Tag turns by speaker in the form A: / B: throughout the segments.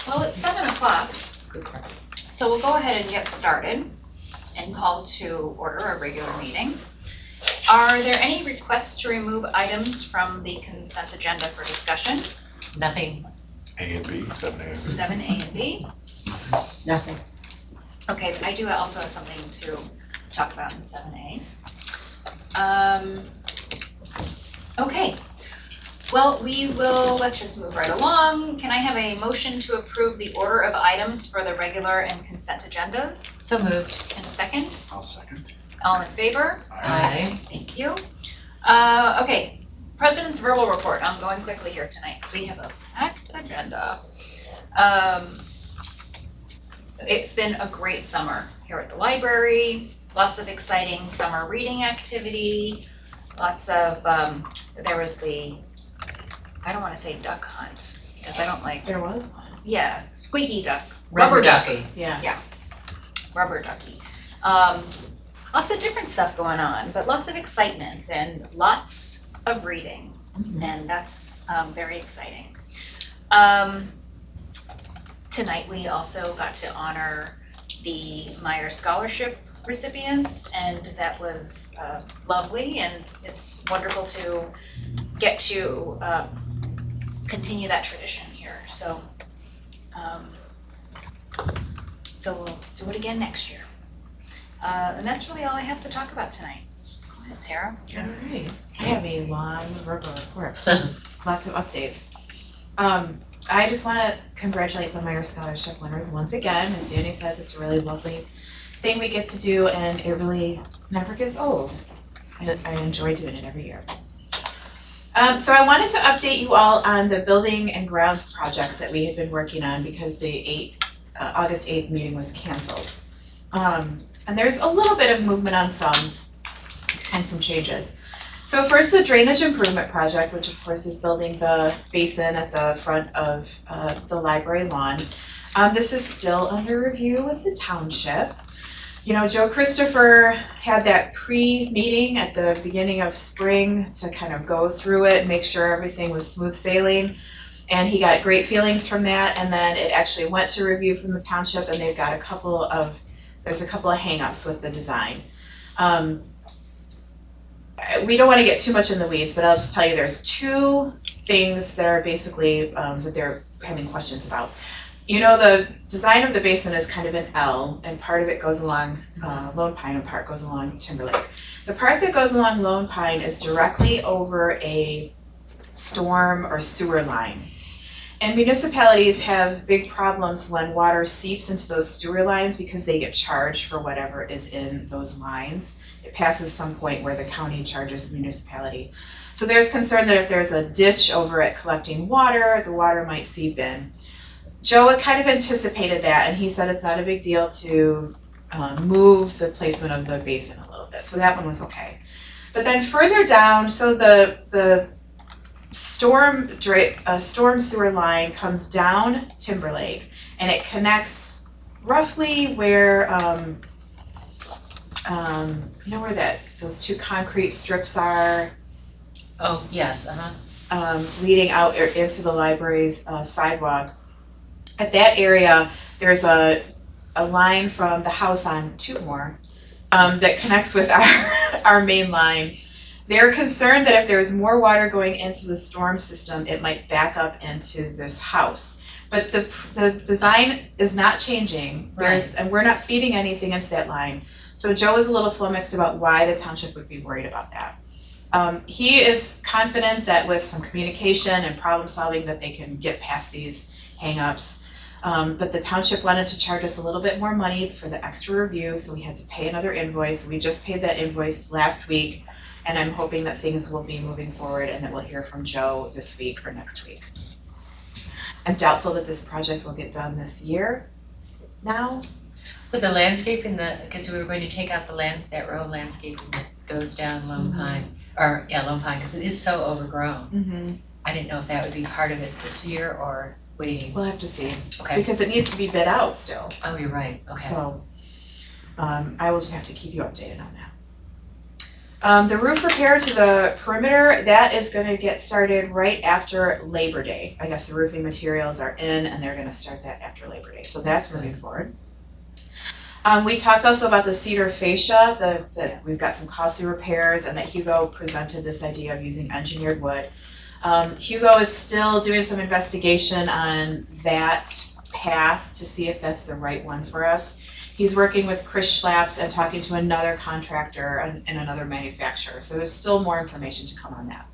A: Well, it's 7 o'clock, so we'll go ahead and get started and call to order our regular meeting. Are there any requests to remove items from the consent agenda for discussion?
B: Nothing.
C: A and B, 7A and B.
A: 7A and B.
B: Nothing.
A: Okay, I do also have something to talk about in 7A. Okay, well, let's just move right along. Can I have a motion to approve the order of items for the regular and consent agendas?
B: So moved.
A: And a second?
C: I'll second.
A: All in favor?
B: Aye.
A: Thank you. Okay, President's verbal report. I'm going quickly here tonight because we have a packed agenda. It's been a great summer here at the library. Lots of exciting summer reading activity. Lots of, there was I don't want to say duck hunt because I don't like.
D: There was one.
A: Yeah, squeaky duck.
B: Rubber ducky.
D: Yeah.
A: Rubber ducky. Lots of different stuff going on, but lots of excitement and lots of reading, and that's very exciting. Tonight we also got to honor the Meyer Scholarship recipients, and that was lovely, and it's wonderful to get to continue that tradition here. So we'll do it again next year. And that's really all I have to talk about tonight. Go ahead, Tara.
D: All right. I have a long verbal report. Lots of updates. I just want to congratulate the Meyer Scholarship winners once again. As Danny said, it's a really lovely thing we get to do, and it really never gets old. I enjoy doing it every year. So I wanted to update you all on the building and grounds projects that we had been working on because the August 8th meeting was canceled. And there's a little bit of movement on some and some changes. So first, the drainage improvement project, which of course is building the basin at the front of the library lawn. This is still under review with the township. You know, Joe Christopher had that pre-meeting at the beginning of spring to kind of go through it, make sure everything was smooth sailing. And he got great feelings from that, and then it actually went to review from the township, and they've got there's a couple of hang-ups with the design. We don't want to get too much in the weeds, but I'll just tell you there's two things that are basically that they're having questions about. You know, the design of the basin is kind of an L, and part of it goes along Lone Pine and part goes along Timberlake. The part that goes along Lone Pine is directly over a storm or sewer line. And municipalities have big problems when water seeps into those sewer lines because they get charged for whatever is in those lines. It passes some point where the county charges the municipality. So there's concern that if there's a ditch over it collecting water, the water might seep in. Joe had kind of anticipated that, and he said it's not a big deal to move the placement of the basin a little bit. So that one was okay. But then further down, so the storm sewer line comes down Timberlake, and it connects roughly where you know where those two concrete strips are.
B: Oh, yes,
D: Leading out into the library's sidewalk. At that area, there's a line from the house on Tootmore that connects with our main line. They're concerned that if there's more water going into the storm system, it might back up into this house. But the design is not changing.
B: Right.
D: And we're not feeding anything into that line. So Joe is a little flummoxed about why the township would be worried about that. He is confident that with some communication and problem solving that they can get past these hang-ups. But the township wanted to charge us a little bit more money for the extra review, so we had to pay another invoice. We just paid that invoice last week. And I'm hoping that things will be moving forward and that we'll hear from Joe this week or next week. I'm doubtful that this project will get done this year now.
B: With the landscaping, because we were going to take out that road landscaping that goes down Lone Pine, Lone Pine, because it is so overgrown. I didn't know if that would be part of it this year or waiting.
D: We'll have to see.
B: Okay.
D: Because it needs to be bid out still.
B: Oh, you're right, okay.
D: So I will just have to keep you updated on that. The roof repair to the perimeter, that is gonna get started right after Labor Day. I guess the roofing materials are in and they're gonna start that after Labor Day, so that's moving forward. We talked also about the cedar fascia, that we've got some costly repairs and that Hugo presented this idea of using engineered wood. Hugo is still doing some investigation on that path to see if that's the right one for us. He's working with Chris Schlaps and talking to another contractor and another manufacturer, so there's still more information to come on that.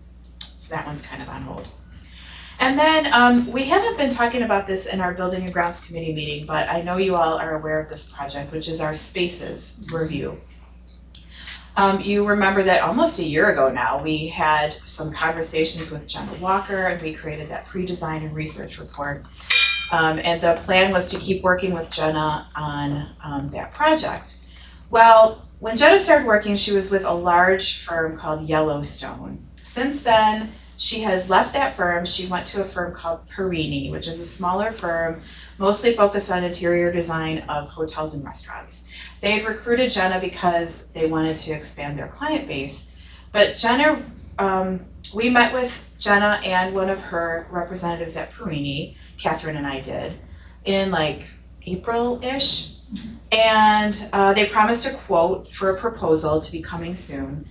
D: So that one's kind of on hold. And then we haven't been talking about this in our Building and Grounds Committee meeting, but I know you all are aware of this project, which is our spaces review. You remember that almost a year ago now, we had some conversations with Jenna Walker and we created that pre-design and research report. And the plan was to keep working with Jenna on that project. Well, when Jenna started working, she was with a large firm called Yellowstone. Since then, she has left that firm. She went to a firm called Perini, which is a smaller firm, mostly focused on interior design of hotels and restaurants. They had recruited Jenna because they wanted to expand their client base. But Jenna, we met with Jenna and one of her representatives at Perini, Catherine and I did, in like April-ish. And they promised a quote for a proposal to be coming soon.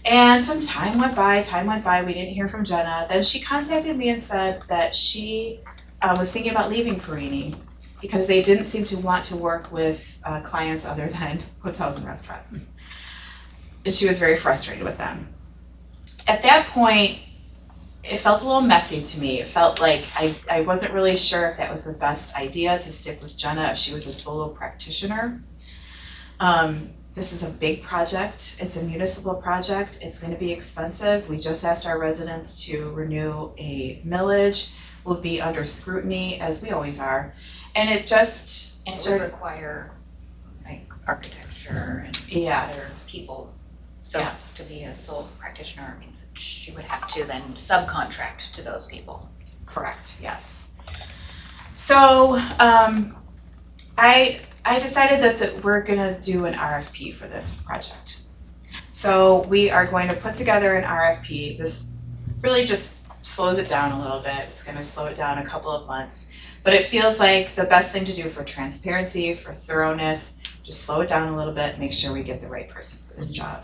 D: And some time went by, we didn't hear from Jenna. Then she contacted me and said that she was thinking about leaving Perini because they didn't seem to want to work with clients other than hotels and restaurants. And she was very frustrated with them. At that point, it felt a little messy to me. It felt like I wasn't really sure if that was the best idea to stick with Jenna if she was a solo practitioner. This is a big project. It's a municipal project. It's going to be expensive. We just asked our residents to renew a millage. We'll be under scrutiny, as we always are. And it just
A: And it would require like architecture and
D: Yes.
A: other people. So
D: Yes.
A: to be a sole practitioner means that she would have to then subcontract to those people.
D: Correct, yes. So I decided that we're gonna do an RFP for this project. So we are going to put together an RFP. This really just slows it down a little bit. It's gonna slow it down a couple of months. But it feels like the best thing to do for transparency, for thoroughness, just slow it down a little bit, make sure we get the right person for this job.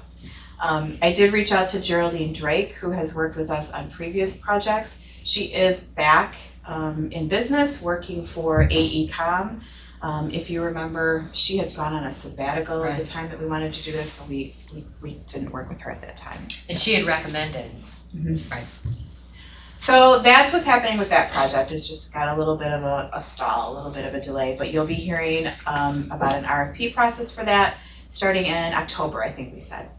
D: I did reach out to Geraldine Drake, who has worked with us on previous projects. She is back in business, working for AECom. If you remember, she had gone on a sabbatical at the time that we wanted to do this, so we didn't work with her at that time.
B: And she had recommended. Right.
D: So that's what's happening with that project. It's just got a little bit of a stall, a little bit of a delay, but you'll be hearing about an RFP process for that starting in October, I think we said.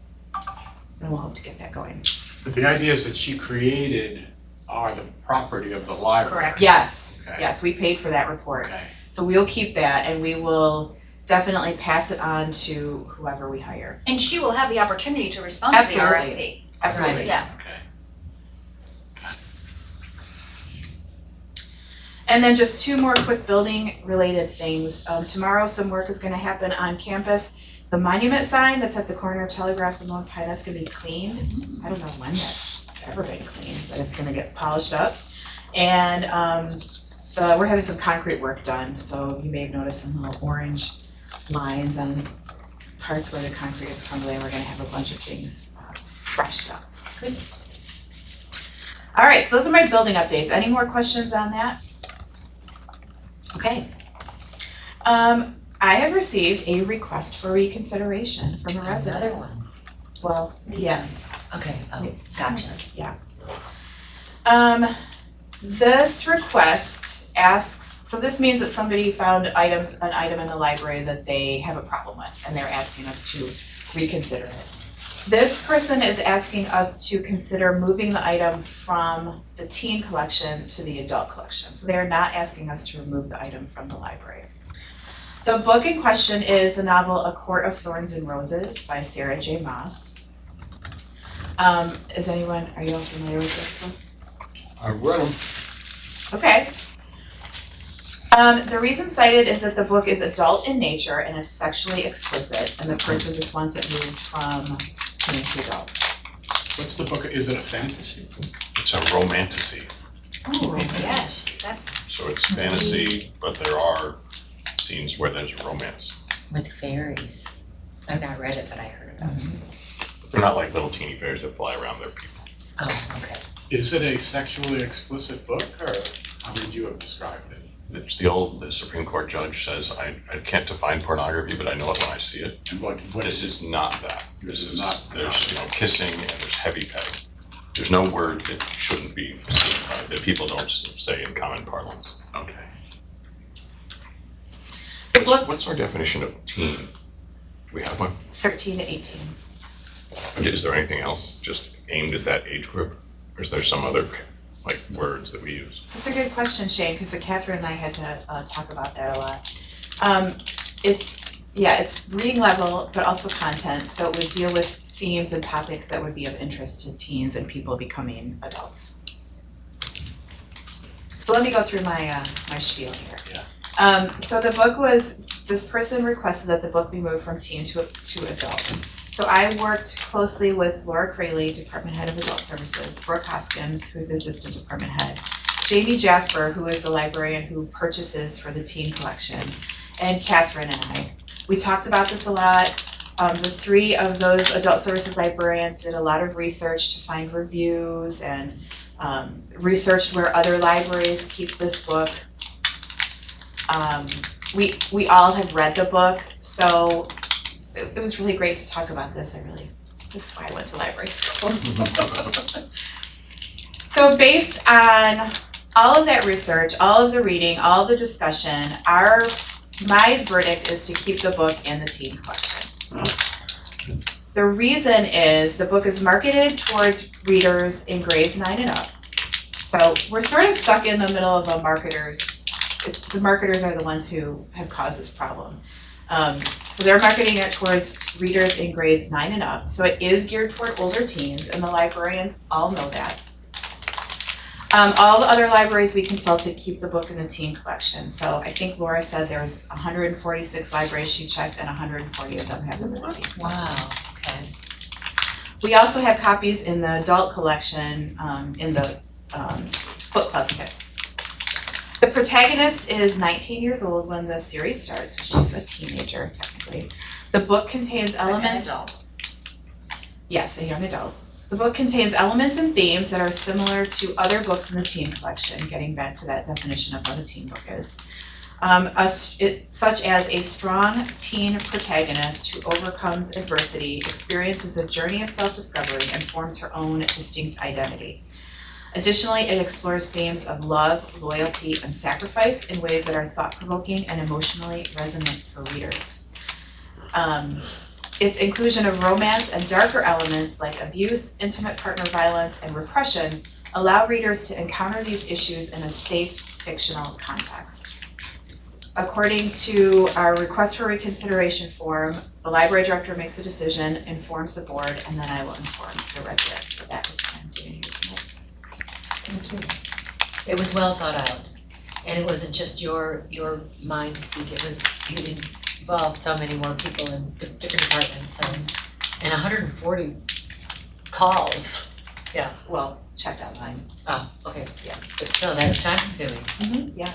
D: And we'll hope to get that going.
C: But the ideas that she created are the property of the library.
A: Correct.
D: Yes,
C: Okay.
D: yes, we paid for that report.
C: Okay.
D: So we'll keep that and we will definitely pass it on to whoever we hire.
A: And she will have the opportunity to respond to the
D: Absolutely.
A: RFP.
D: Absolutely.
A: Yeah.
C: Okay.
D: And then just two more quick building related things. Tomorrow some work is gonna happen on campus. The monument sign that's at the corner of Telegraph and Lone Pine, that's gonna be cleaned. I don't know when that's ever been cleaned, but it's gonna get polished up. And we're having some concrete work done, so you may have noticed some little orange lines on parts where the concrete is crumbling. We're gonna have a bunch of things freshed up.
A: Good.
D: All right, so those are my building updates. Any more questions on that? Okay. I have received a request for reconsideration from a resident.
B: Another one.
D: Well, yes.
B: Okay, gotcha.
D: This request asks, so this means that somebody found an item in the library that they have a problem with, and they're asking us to reconsider it. This person is asking us to consider moving the item from the teen collection to the adult collection. So they are not asking us to remove the item from the library. The book in question is the novel A Court of Thorns and Roses by Sarah J. Maas. Are you all familiar with this book?
C: I've read them.
D: Okay. The reason cited is that the book is adult in nature and it's sexually explicit, and the person just wants it moved from teen to adult.
C: What's the book, is it a fantasy?
E: It's a romantasy,
A: Oh, yes, that's,
E: so it's fantasy, but there are scenes where there's romance.
B: With fairies. I've not read it, but I heard about it.
E: They're not like little teeny fairies that fly around their people.
B: Oh, okay.
C: Is it a sexually explicit book, or how would you have described it?
E: It's the Supreme Court judge says, I can't define pornography, but I know it when I see it.
C: And what
E: This
C: is,
E: is not that.
C: This is not-
E: There's, kissing and there's heavy petting. There's no word that shouldn't be seen, right, that people don't say in common parlance.
C: okay.
D: The book,
E: What's our definition of teen? We have one?
D: 13 to 18.
E: Is there anything else just aimed at that age group? Or is there some other, like, words that we use?
D: That's a good question, Shane, because Catherine and I had to talk about that a lot. It's reading level, but also content, so it would deal with themes and topics that would be of interest to teens and people becoming adults. So let me go through my spiel here.
C: Yeah.
D: So the book was, this person requested that the book be moved from teen to adult. So I worked closely with Laura Crayley, Department Head of Adult Services, Brooke Hoskins, who's the Assistant Department Head, Jamie Jasper, who is the librarian who purchases for the teen collection, and Catherine and I. We talked about this a lot. The three of those adult services librarians did a lot of research to find reviews and researched where other libraries keep this book. We all have read the book, so it was really great to talk about this. This is why I went to library school. So based on all of that research, all of the reading, all of the discussion, my verdict is to keep the book in the teen collection. The reason is the book is marketed towards readers in grades 9 and up. So we're sort of stuck in the middle of the marketers are the ones who have caused this problem. So they're marketing it towards readers in grades 9 and up. So it is geared toward older teens, and the librarians all know that. All the other libraries we consulted keep the book in the teen collection. So I think Laura said there's 146 libraries she checked, and 140 of them have them in the teen collection.
B: Wow, okay.
D: We also have copies in the adult collection in the book club kit. The protagonist is 19 years old when the series starts, so she's a teenager technically. The book contains elements.
A: an adult.
D: Yes, a young adult. The book contains elements and themes that are similar to other books in the teen collection, getting back to that definition of what a teen book is. Such as a strong teen protagonist who overcomes adversity, experiences a journey of self-discovery, and forms her own distinct identity. Additionally, it explores themes of love, loyalty, and sacrifice in ways that are thought-provoking and emotionally resonant for readers. Its inclusion of romance and darker elements like abuse, intimate partner violence, and repression allow readers to encounter these issues in a safe fictional context. According to our request for reconsideration form, the library director makes a decision, informs the board, and then I will inform the resident. So that is what I'm doing here tonight.
B: Thank you. It was well thought out, and it wasn't just your mind speak, you involved so many more people in different departments, and 140 calls. Yeah.
D: Well, check online.
B: Oh, okay, yeah, but still, that is time consuming.
D: Yeah.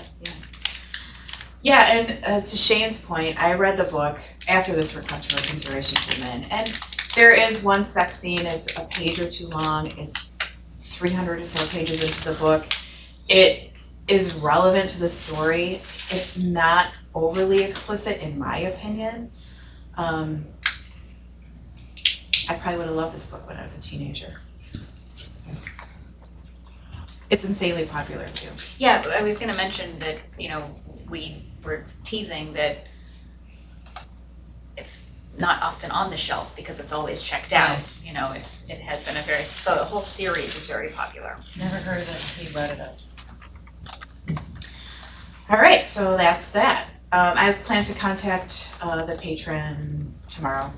D: Yeah, and to Shane's point, I read the book after this request for reconsideration came in, and there is one sex scene. It's a page or two long. It's 300 or so pages into the book. It is relevant to the story. It's not overly explicit, in my opinion. I probably would have loved this book when I was a teenager. It's insanely popular too.
A: Yeah, I was gonna mention that, we were teasing that it's not often on the shelf because it's always checked out.
B: Right.
A: It has been the whole series is very popular.
B: Never heard of it until you brought it up.
D: All right, so that's that. I plan to contact the patron tomorrow.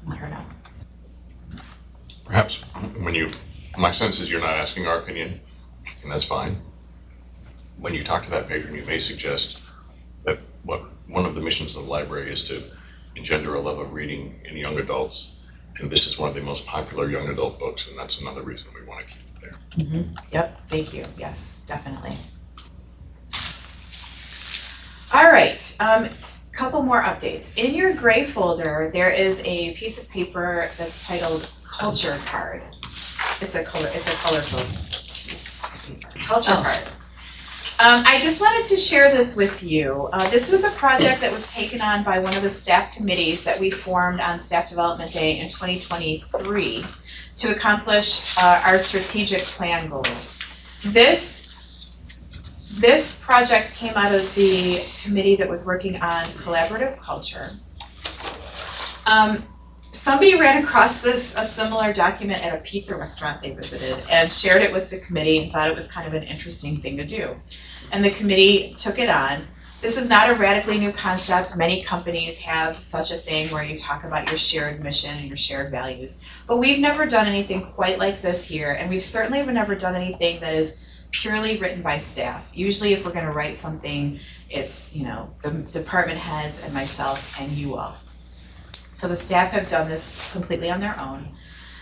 D: Let her know.
E: Perhaps my sense is you're not asking our opinion, and that's fine. When you talk to that patron, you may suggest that one of the missions of the library is to engender a love of reading in young adults And this is one of the most popular young adult books, and that's another reason we want to keep it there.
D: Yep, thank you, yes, definitely. All right, couple more updates. In your gray folder, there is a piece of paper that's titled Culture Card. It's a colorful piece of paper, Culture Card. I just wanted to share this with you. This was a project that was taken on by one of the staff committees that we formed on Staff Development Day in 2023 to accomplish our strategic plan goals. This project came out of the committee that was working on collaborative culture. Somebody ran across a similar document at a pizza restaurant they visited and shared it with the committee and thought it was kind of an interesting thing to do. And the committee took it on. This is not a radically new concept. Many companies have such a thing where you talk about your shared mission and your shared values. But we've never done anything quite like this here, and we've certainly never done anything that is purely written by staff. Usually if we're gonna write something, it's, the department heads and myself and you all. So the staff have done this completely on their own.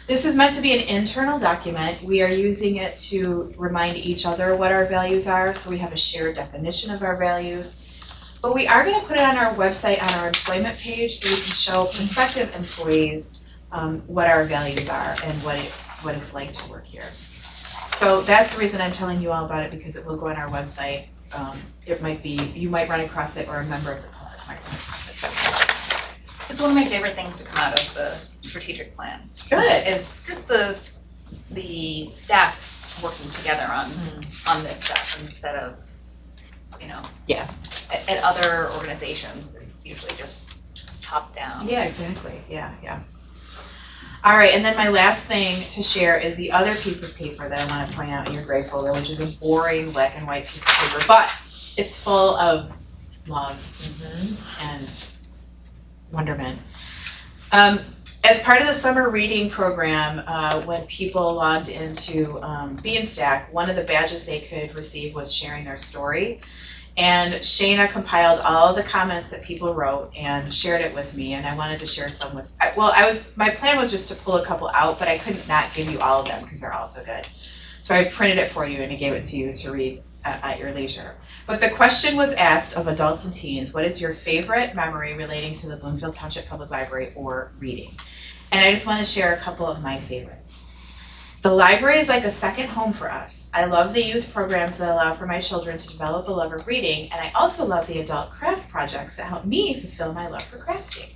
D: This is meant to be an internal document. We are using it to remind each other what our values are, so we have a shared definition of our values. But we are gonna put it on our website, on our employment page, so we can show prospective employees what our values are and what it's like to work here. So that's the reason I'm telling you all about it, because it will go on our website. You might run across it, or a member of the public might run across it, so.
A: It's one of my favorite things to come out of the strategic plan.
D: Good.
A: Is just the staff working together on this stuff instead of,
D: Yeah.
A: At other organizations, it's usually just top down.
D: Yeah, exactly, yeah. All right, and then my last thing to share is the other piece of paper that I wanna point out in your gray folder, which is a boring black and white piece of paper, but it's full of love and wonderment. As part of the summer reading program, when people logged into Beanstack, one of the badges they could receive was sharing their story. And Shayna compiled all the comments that people wrote and shared it with me, and I wanted to share some with, my plan was just to pull a couple out, but I couldn't not give you all of them because they're all so good. So I printed it for you and I gave it to you to read at your leisure. But the question was asked of adults and teens, what is your favorite memory relating to the Bloomfield Township Public Library or reading? And I just want to share a couple of my favorites. The library is like a second home for us. I love the youth programs that allow for my children to develop a love of reading, and I also love the adult craft projects that help me fulfill my love for crafting.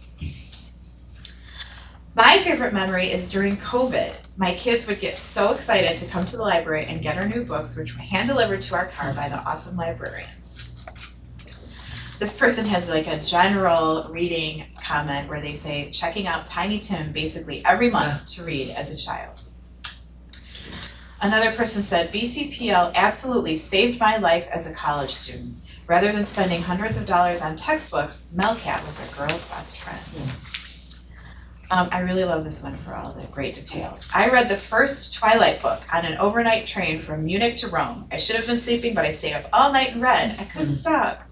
D: My favorite memory is during COVID. My kids would get so excited to come to the library and get our new books, which were hand-delivered to our car by the awesome librarians. This person has like a general reading comment where they say, checking out Tiny Tim basically every month to read as a child. Another person said, BTPL absolutely saved my life as a college student. Rather than spending hundreds of dollars on textbooks, Melcat was a girl's best friend. I really love this one for all the great detail. I read the first Twilight book on an overnight train from Munich to Rome. I should have been sleeping, but I stayed up all night and read. I couldn't stop.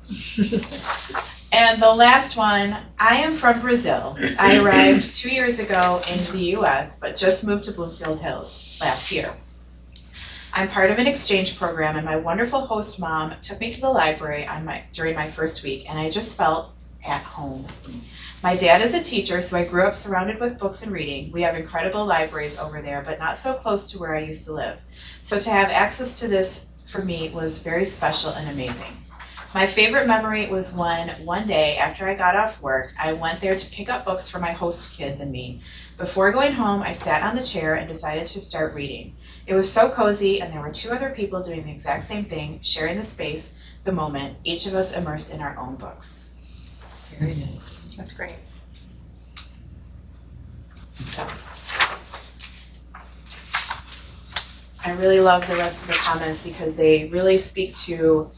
D: And the last one, I am from Brazil. I arrived 2 years ago in the US, but just moved to Bloomfield Hills last year. I'm part of an exchange program, and my wonderful host mom took me to the library during my first week, and I just felt at home. My dad is a teacher, so I grew up surrounded with books and reading. We have incredible libraries over there, but not so close to where I used to live. So to have access to this for me was very special and amazing. My favorite memory was when one day after I got off work, I went there to pick up books for my host kids and me. Before going home, I sat on the chair and decided to start reading. It was so cozy, and there were two other people doing the exact same thing, sharing the space, the moment, each of us immersed in our own books.
B: Very nice.
A: That's great.
D: So, I really love the rest of the comments because they really speak to,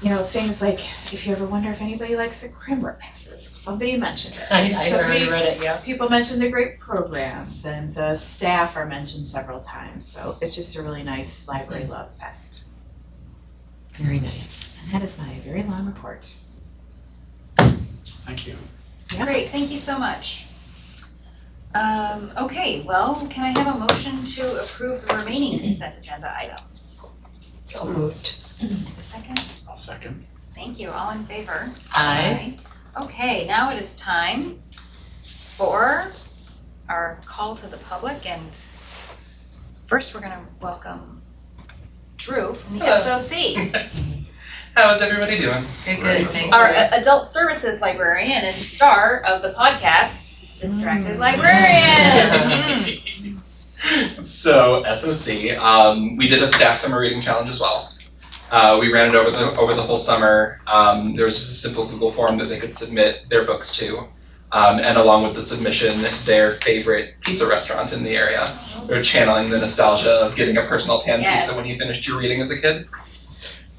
D: things like, if you ever wonder if anybody likes the Cranbrook passes, somebody mentioned it.
B: I already read it, yeah.
D: People mentioned the great programs, and the staff are mentioned several times, so it's just a really nice library love fest.
B: Very nice.
D: And that is my very long report.
C: Thank you.
D: Yeah.
A: Great, thank you so much. Okay, well, can I have a motion to approve the remaining consent agenda items?
F: So moved.
A: A second?
C: I'll second.
A: Thank you, all in favor?
B: Aye.
A: Okay, now it is time for our call to the public, and first we're gonna welcome Drew from the
G: Hello.
A: SOC,
G: How is everybody doing?
B: Good, thanks.
A: our adult services librarian and star of the podcast, Distracted Librarian.
G: So SOC, we did a staff summer reading challenge as well. We ran it over the whole summer. There was just a simple Google form that they could submit their books to, and along with the submission, their favorite pizza restaurant in the area. They're channeling the nostalgia of getting a personal pan
A: Yes.
G: pizza when you finished your reading as a kid.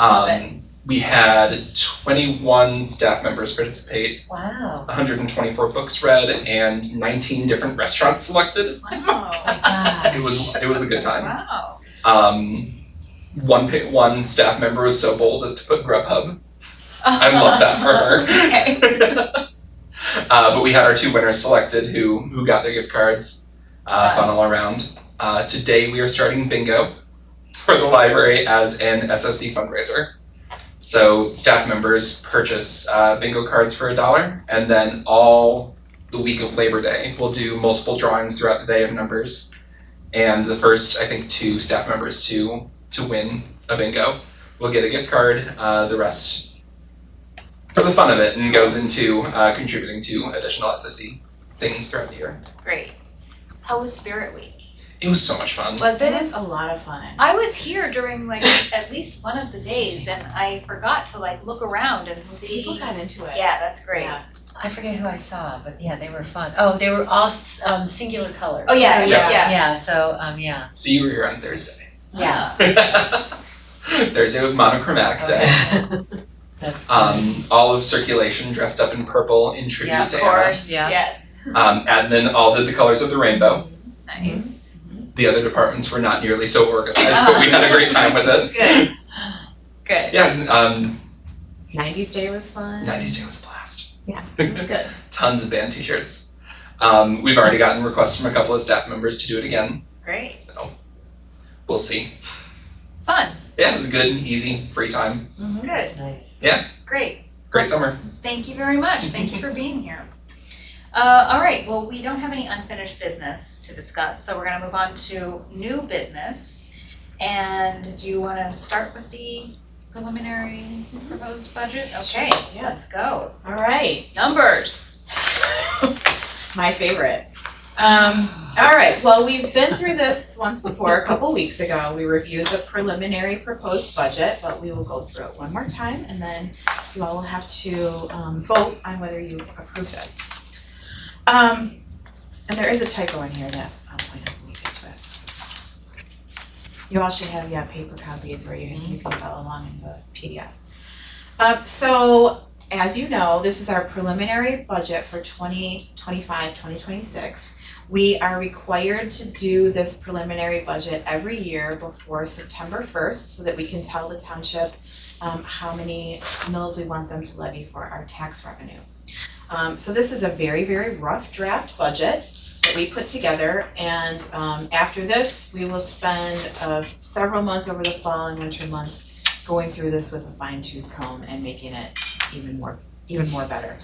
A: Love it.
G: We had 21 staff members participate,
B: Wow.
G: 124 books read, and 19 different restaurants selected.
A: Wow,
B: Gosh.
G: It was a good time.
A: wow.
G: One staff member was so bold as to put Grubhub. I love that for her.
A: Okay.
G: But we had our 2 winners selected who got their gift cards. Fun all around. Today we are starting bingo for the library as an SOC fundraiser. So staff members purchase bingo cards for $1, and then all the week of Labor Day we'll do multiple drawings throughout the day of numbers. And the first, I think, 2 staff members to win a bingo will get a gift card. The rest for the fun of it, and goes into contributing to additional SOC things throughout the year.
A: Great. How was Spirit Week?
G: It was so much fun.
A: Was
D: It
A: it?
D: was a lot of fun.
A: I was here during like at least one of the days, and I forgot to like look around and see.
D: People got into it.
A: Yeah, that's great.
D: Yeah.
B: I forget who I saw, but yeah, they were fun. Oh, they were all singular colors.
A: Oh yeah,
G: Yeah.
A: yeah.
B: Yeah, so, yeah.
G: So you were here on Thursday.
B: Yes.
G: Thursday was monochromatic day.
B: Okay. That's fun.
G: All of circulation dressed up in purple in tribute
B: Yeah,
A: Of
G: to Anna.
A: course.
B: Yeah.
A: Yes.
G: Admin all did the colors of the rainbow.
A: Nice.
G: The other departments were not nearly so organized, but we had a great time with it.
A: Good. Good.
G: Yeah,
D: 90s Day was fun.
G: 90s Day was a blast.
D: Yeah, it was good.
G: Tons of band t-shirts. We've already gotten requests from a couple of staff members to do it again.
A: Great.
G: We'll see.
A: Fun.
G: Yeah, it was a good, easy, free time.
A: Good.
B: That's nice.
A: Great.
G: Great summer.
A: Thank you very much. Thank you for being here. All right, well, we don't have any unfinished business to discuss, so we're gonna move on to new business. And do you wanna start with the preliminary proposed budget? Okay,
D: yeah.
A: let's go.
D: All right.
A: Numbers.
D: My favorite. All right, well, we've been through this once before, a couple weeks ago. We reviewed the preliminary proposed budget, but we will go through it one more time, and then you all will have to vote on whether you approve this. And there is a typo in here that I'll point out when we get to it. You all should have, paper copies where you can follow along in the PDF. So, as you know, this is our preliminary budget for 2025, 2026. We are required to do this preliminary budget every year before September 1st so that we can tell the township how many mills we want them to levy for our tax revenue. So this is a very, very rough draft budget that we put together, and after this, we will spend several months over the fall and winter months going through this with a fine-tooth comb and making it even more better.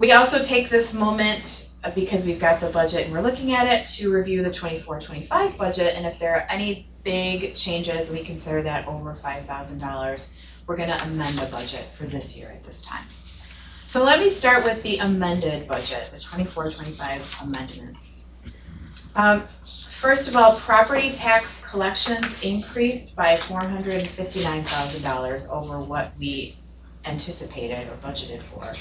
D: We also take this moment, because we've got the budget and we're looking at it, to review the 24-25 budget, and if there are any big changes, we consider that over $5,000, we're gonna amend the budget for this year at this time. So let me start with the amended budget, the 24-25 amendments. First of all, property tax collections increased by $459,000 over what we anticipated or budgeted for.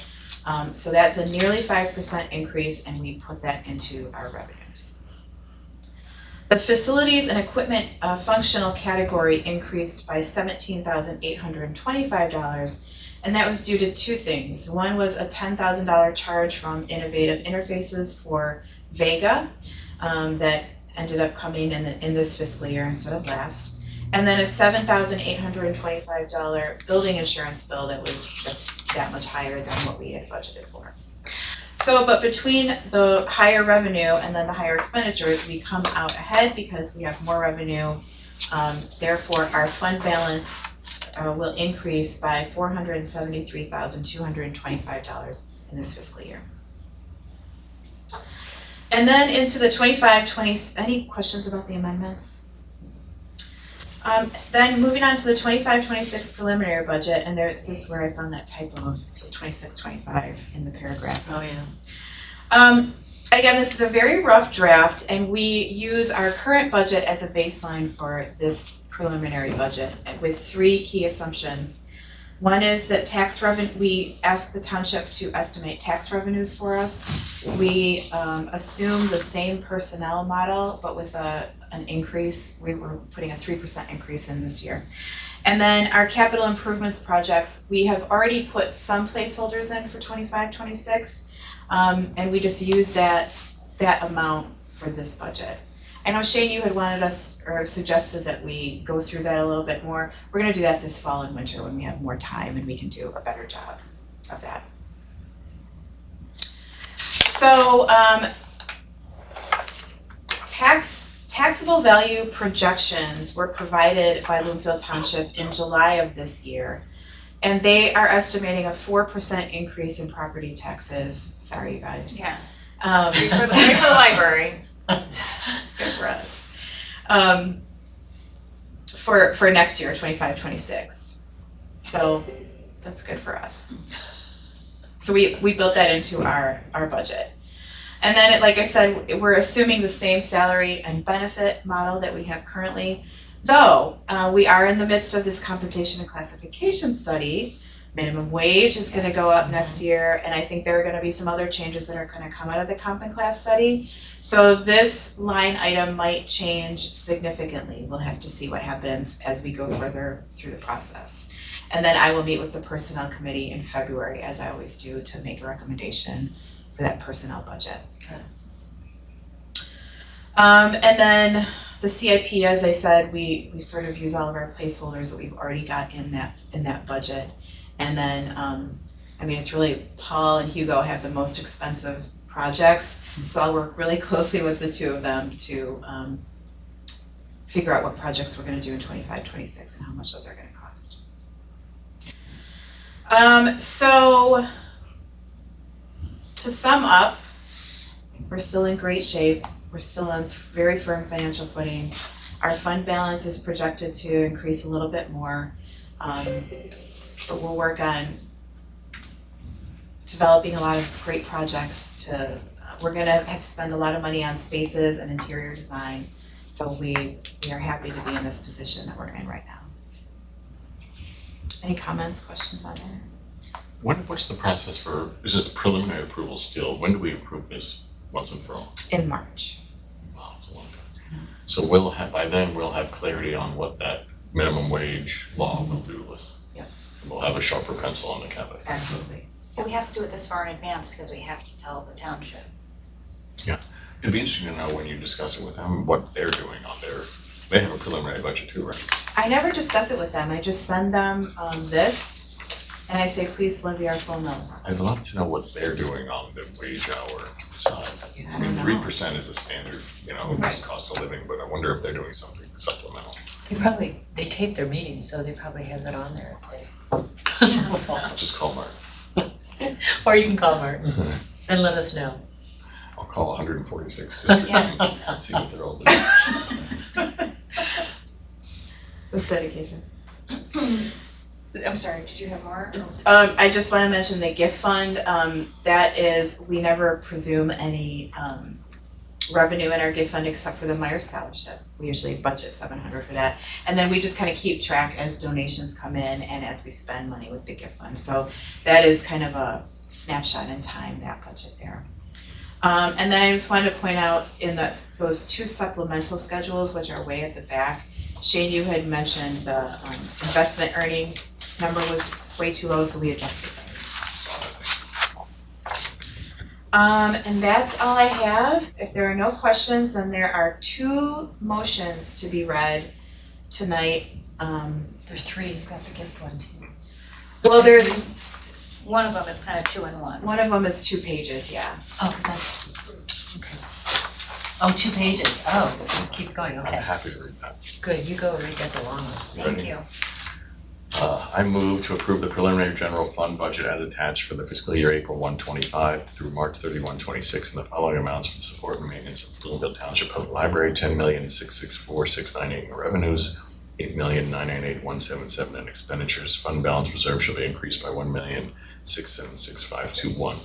D: So that's a nearly 5% increase, and we put that into our revenues. The facilities and equipment functional category increased by $17,825, and that was due to 2 things. One was a $10,000 charge from Innovative Interfaces for Vega that ended up coming in this fiscal year instead of last. And then a $7,825 building insurance bill that was just that much higher than what we had budgeted for. But between the higher revenue and then the higher expenditures, we come out ahead because we have more revenue. Therefore, our fund balance will increase by $473,225 in this fiscal year. And then into the 25-20, any questions about the amendments? Then moving on to the 25-26 preliminary budget, and this is where I found that typo, it says 26-25 in the paragraph.
B: Oh, yeah.
D: Again, this is a very rough draft, and we use our current budget as a baseline for this preliminary budget with 3 key assumptions. One is that we ask the township to estimate tax revenues for us. We assume the same personnel model, but with an increase. We were putting a 3% increase in this year. And then our capital improvements projects, we have already put some placeholders in for 25-26, and we just use that amount for this budget. I know Shane, you had wanted us, or suggested that we go through that a little bit more. We're gonna do that this fall and winter when we have more time and we can do a better job of that. So, taxable value projections were provided by Bloomfield Township in July of this year. And they are estimating a 4% increase in property taxes. Sorry, you guys.
A: Yeah. Free for the library.
D: It's good for us. For next year, 25-26. So that's good for us. So we built that into our budget. And then, like I said, we're assuming the same salary and benefit model that we have currently, though we are in the midst of this compensation and classification study. Minimum wage is gonna go up next year, and I think there are gonna be some other changes that are gonna come out of the comp and class study. So this line item might change significantly. We'll have to see what happens as we go further through the process. And then I will meet with the personnel committee in February, as I always do, to make a recommendation for that personnel budget. And then the CIP, as I said, we sort of use all of our placeholders that we've already got in that budget. And then, I mean, it's really Paul and Hugo have the most expensive projects, so I'll work really closely with the two of them to figure out what projects we're gonna do in 25-26 and how much those are gonna cost. So to sum up, we're still in great shape. We're still on very firm financial footing. Our fund balance is projected to increase a little bit more, but we'll work on developing a lot of great projects we're gonna have to spend a lot of money on spaces and interior design. So we are happy to be in this position that we're in right now. Any comments, questions on that?
E: What's the process for, is this preliminary approval still? When do we approve this once and for all?
D: In March.
E: Wow, it's a long time. So by then we'll have clarity on what that minimum wage law will do to us.
D: Yep.
E: And we'll have a sharper pencil on the cabinet.
D: Absolutely.
A: But we have to do it this far in advance because we have to tell the township.
E: It'd be interesting to know when you discuss it with them, what they're doing on they have a preliminary budget too, right?
D: I never discuss it with them. I just send them this and I say, please levy our full mills.
E: I'd love to know what they're doing on the wage hour side. I mean, 3% is a standard, just cost of living, but I wonder if they're doing something supplemental.
B: They tape their meetings, so they probably have it on there.
E: I'll just call Mark.
B: Or you can call Martin, and let us know.
E: I'll call 146 districts and see what they're all doing.
D: That's dedication.
A: I'm sorry, did you have more?
D: I just want to mention the gift fund. That is, we never presume any revenue in our gift fund except for the Meyer Scholarship. We usually budget $700 for that. And then we just kind of keep track as donations come in and as we spend money with the gift fund. So that is kind of a snapshot in time, that budget there. And then I just wanted to point out in those 2 supplemental schedules, which are way at the back, Shane, you had mentioned the investment earnings number was way too low, so we adjusted those. And that's all I have. If there are no questions, then there are 2 motions to be read tonight.
B: There's 3, you've got the gift one too.
D: Well, there's
A: one of them is kind of 2-in-1.
D: One of them is 2 pages, yeah.
B: Oh, 'cause that's, okay. Oh, 2 pages, oh, it just keeps going,
E: I'm
B: okay.
E: happy to read that.
B: Good, you go read, that's a long one.
A: Thank
E: Ready?
A: you.
E: I move to approve the preliminary general fund budget as attached for the fiscal year April 1, 25 through March 31, 26, and the following amounts for the support and maintenance of Bloomfield Township Public Library: $10,664,698 in revenues, $8,998,177 in expenditures. Fund balance reserve shall be increased by $1,676,521.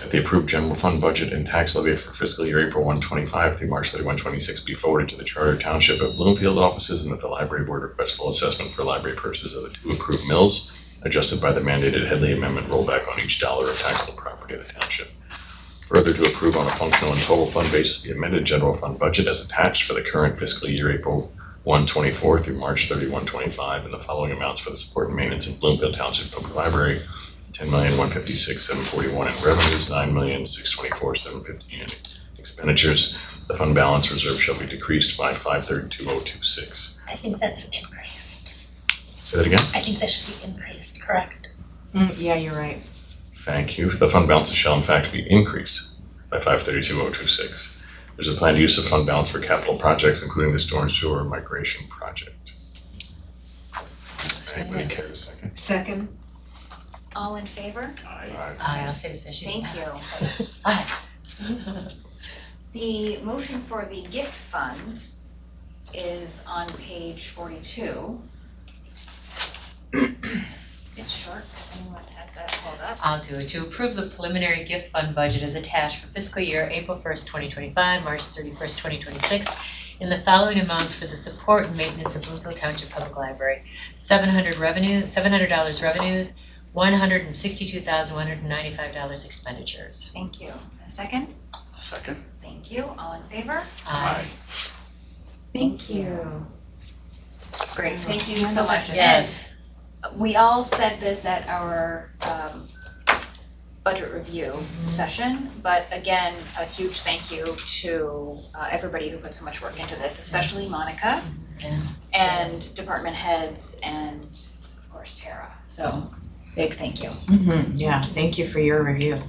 E: That the approved general fund budget and tax levy for fiscal year April 1, 25 through March 31, 26 be forwarded to the Charter Township of Bloomfield offices, and that the library board request full assessment for library purchases of the 2 approved mills, adjusted by the mandated Headley Amendment rollback on each dollar of taxable property of the township. Further, to approve on a functional and total fund basis the amended general fund budget as attached for the current fiscal year April 1, 24 through March 31, 25, and the following amounts for the support and maintenance of Bloomfield Township Public Library: $10,156,741 in revenues, $9,624,715 in expenditures. The fund balance reserve shall be decreased by $532,026.
F: I think that's increased.
E: Say that again?
F: I think that should be increased, correct?
D: Yeah, you're right.
E: Thank you. The fund balance shall in fact be increased by $532,026. There's a planned use of fund balance for capital projects, including the storm sewer migration project. Anybody care a second?
D: Second.
A: All in favor?
B: I'll say this, she's.
A: Thank you.
B: Aye.
A: The motion for the gift fund is on page 42. It's short, if anyone has that pulled up.
B: I'll do it. To approve the preliminary gift fund budget as attached for fiscal year April 1st, 2025, March 31st, 2026, in the following amounts for the support and maintenance of Bloomfield Township Public Library: $700 revenues, $162,195 expenditures.
A: Thank you. A second?
C: A second.
A: Thank you. All in favor?
B: Aye.
D: Thank you.
A: Great, thank you so much.
B: Yes.
A: We all said this at our budget review session, but again, a huge thank you to everybody who put so much work into this, especially Monica
B: Yeah.
A: and department heads and of course Tara. So big thank you.
D: Yeah, thank you for your review.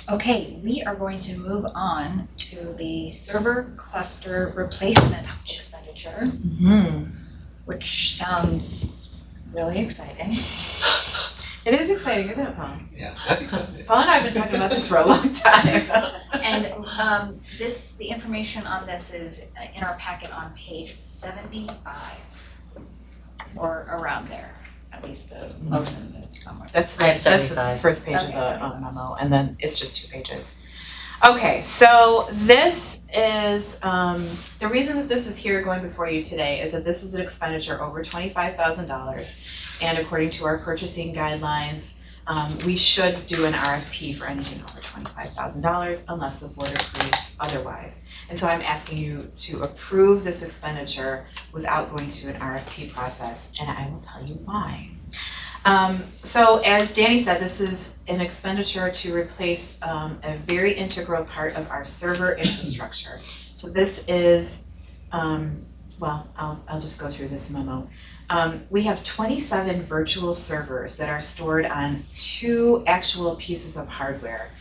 A: Okay, we are going to move on to the server cluster replacement expenditure, which sounds really exciting.
D: It is exciting, isn't it, Paul?
C: Yeah, I think so.
D: Paul and I have been talking about this for a long time.
A: And the information on this is in our packet on page 75 or around there. At least the motion is somewhere.
D: That's
B: I have
D: the
B: 75.
D: first page
A: Okay,
D: of the
A: 75.
D: memo, and then it's just 2 pages. Okay, so this is, the reason that this is here going before you today is that this is an expenditure over $25,000. And according to our purchasing guidelines, we should do an RFP for anything over $25,000 unless the board approves otherwise. And so I'm asking you to approve this expenditure without going to an RFP process, and I will tell you why. So as Danny said, this is an expenditure to replace a very integral part of our server infrastructure. So this is, well, I'll just go through this memo. We have 27 virtual servers that are stored on 2 actual pieces of hardware.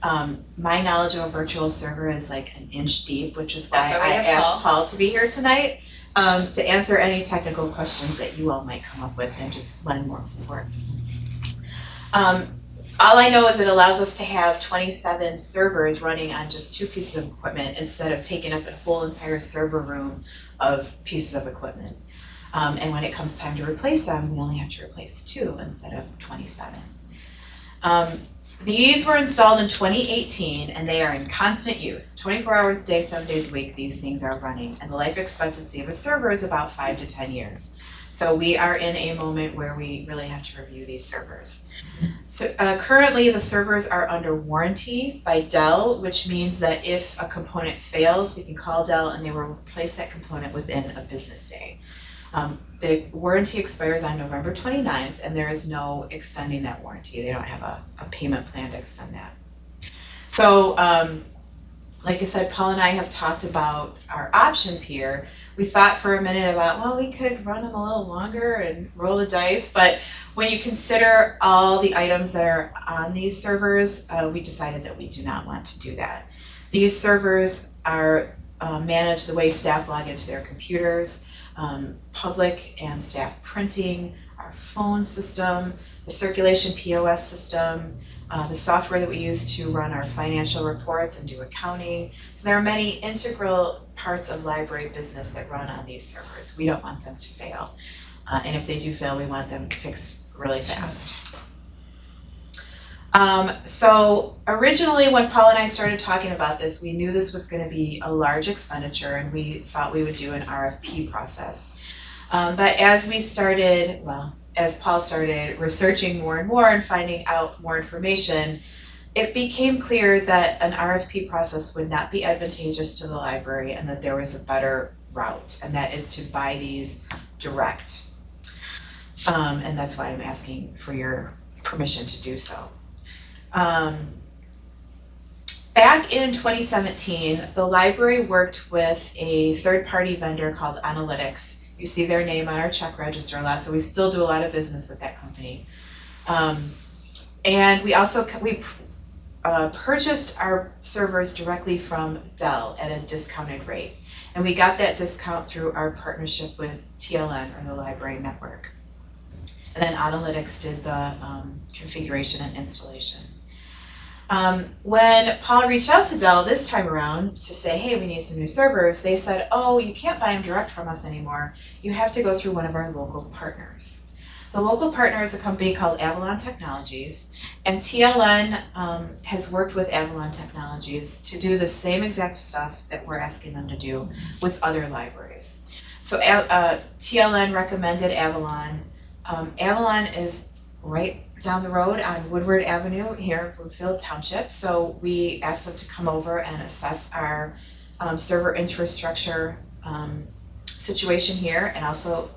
D: My knowledge of a virtual server is like an inch deep, which is why
A: That's why we
D: I
A: have
D: asked
A: Paul.
D: Paul to be here tonight, to answer any technical questions that you all might come up with and just lend more support. All I know is it allows us to have 27 servers running on just 2 pieces of equipment instead of taking up a whole entire server room of pieces of equipment. And when it comes time to replace them, we only have to replace 2 instead of 27. These were installed in 2018 and they are in constant use. 24 hours a day, 7 days a week, these things are running. And the life expectancy of a server is about 5 to 10 years. So we are in a moment where we really have to review these servers. So currently the servers are under warranty by Dell, which means that if a component fails, we can call Dell and they will replace that component within a business day. The warranty expires on November 29th and there is no extending that warranty. They don't have a payment plan to extend that. So like I said, Paul and I have talked about our options here. We thought for a minute about, well, we could run them a little longer and roll the dice, but when you consider all the items that are on these servers, we decided that we do not want to do that. These servers are managed the way staff log into their computers, public and staff printing, our phone system, the circulation POS system, the software that we use to run our financial reports and do accounting. So there are many integral parts of library business that run on these servers. We don't want them to fail. And if they do fail, we want them fixed really fast. So originally when Paul and I started talking about this, we knew this was going to be a large expenditure and we thought we would do an RFP process. But as Paul started researching more and more and finding out more information, it became clear that an RFP process would not be advantageous to the library and that there was a better route, and that is to buy these direct. And that's why I'm asking for your permission to do so. Back in 2017, the library worked with a third-party vendor called Analytics. You see their name on our check register a lot, so we still do a lot of business with that company. And we also purchased our servers directly from Dell at a discounted rate. And we got that discount through our partnership with TLN, or the Library Network. And then Analytics did the configuration and installation. When Paul reached out to Dell this time around to say, hey, we need some new servers, they said, oh, you can't buy them direct from us anymore. You have to go through one of our local partners. The local partner is a company called Avalon Technologies, and TLN has worked with Avalon Technologies to do the same exact stuff that we're asking them to do with other libraries. So TLN recommended Avalon. Avalon is right down the road on Woodward Avenue here in Bloomfield Township. So we asked them to come over and assess our server infrastructure situation here, and also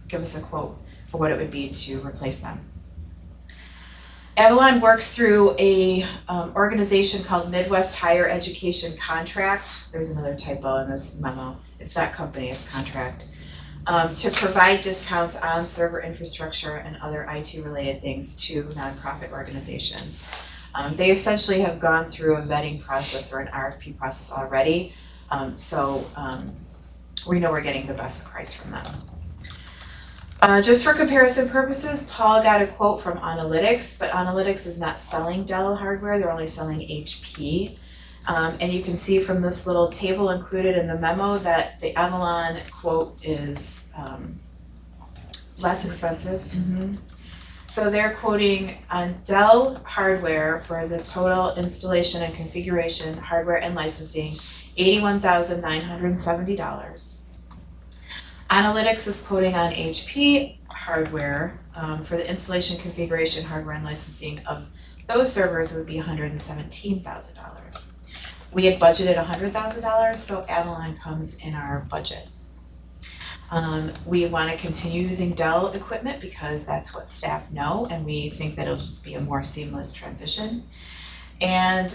D: give us a quote for what it would be to replace them. Avalon works through a organization called Midwest Higher Education Contract. There's another typo in this memo. It's not company, it's contract. To provide discounts on server infrastructure and other IT-related things to nonprofit organizations. They essentially have gone through a vetting process or an RFP process already, so we know we're getting the best price from them. Just for comparison purposes, Paul got a quote from Analytics, but Analytics is not selling Dell hardware, they're only selling HP. And you can see from this little table included in the memo that the Avalon quote is less expensive. So they're quoting on Dell hardware for the total installation and configuration, hardware and licensing, $81,970. Analytics is quoting on HP hardware for the installation, configuration, hardware and licensing of those servers would be $117,000. We had budgeted $100,000, so Avalon comes in our budget. We want to continue using Dell equipment because that's what staff know, and we think that it'll just be a more seamless transition. And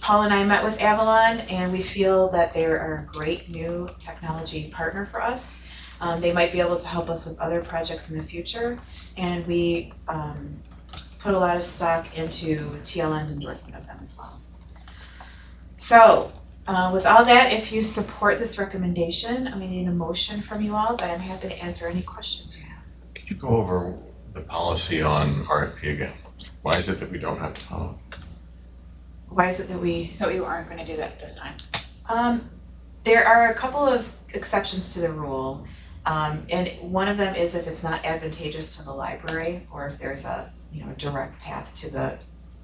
D: Paul and I met with Avalon, and we feel that they are a great new technology partner for us. They might be able to help us with other projects in the future, and we put a lot of stock into TLN's endorsement of them as well. So, with all that, if you support this recommendation, I'm going to need a motion from you all, but I'm happy to answer any questions you have.
E: Could you go over the policy on RFP again? Why is it that we don't have to follow?
D: Why is it that we?
A: No, you aren't gonna do that this time.
D: There are a couple of exceptions to the rule. And one of them is if it's not advantageous to the library, or if there's a direct path to the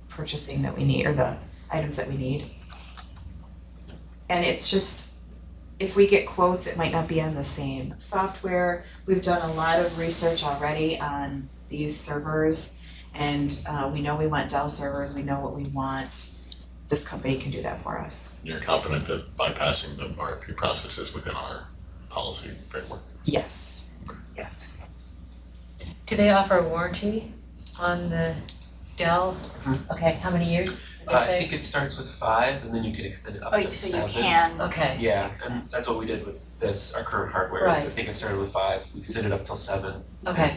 D: purchasing that we need, or the items that we need. And it's just, if we get quotes, it might not be on the same software. We've done a lot of research already on these servers, and we know we want Dell servers, we know what we want. This company can do that for us.
E: You're confident that bypassing the RFP process is within our policy framework?
D: Yes, yes.
B: Do they offer a warranty on the Dell? Okay, how many years?
H: I think it starts with 5 and then you can extend it up
A: Oh,
H: to
A: so
H: 7.
A: you can.
B: Okay.
H: Yeah, and that's what we did with this, our current hardware, is I
B: Right.
H: think it started with 5, we extended up till 7.
B: Okay.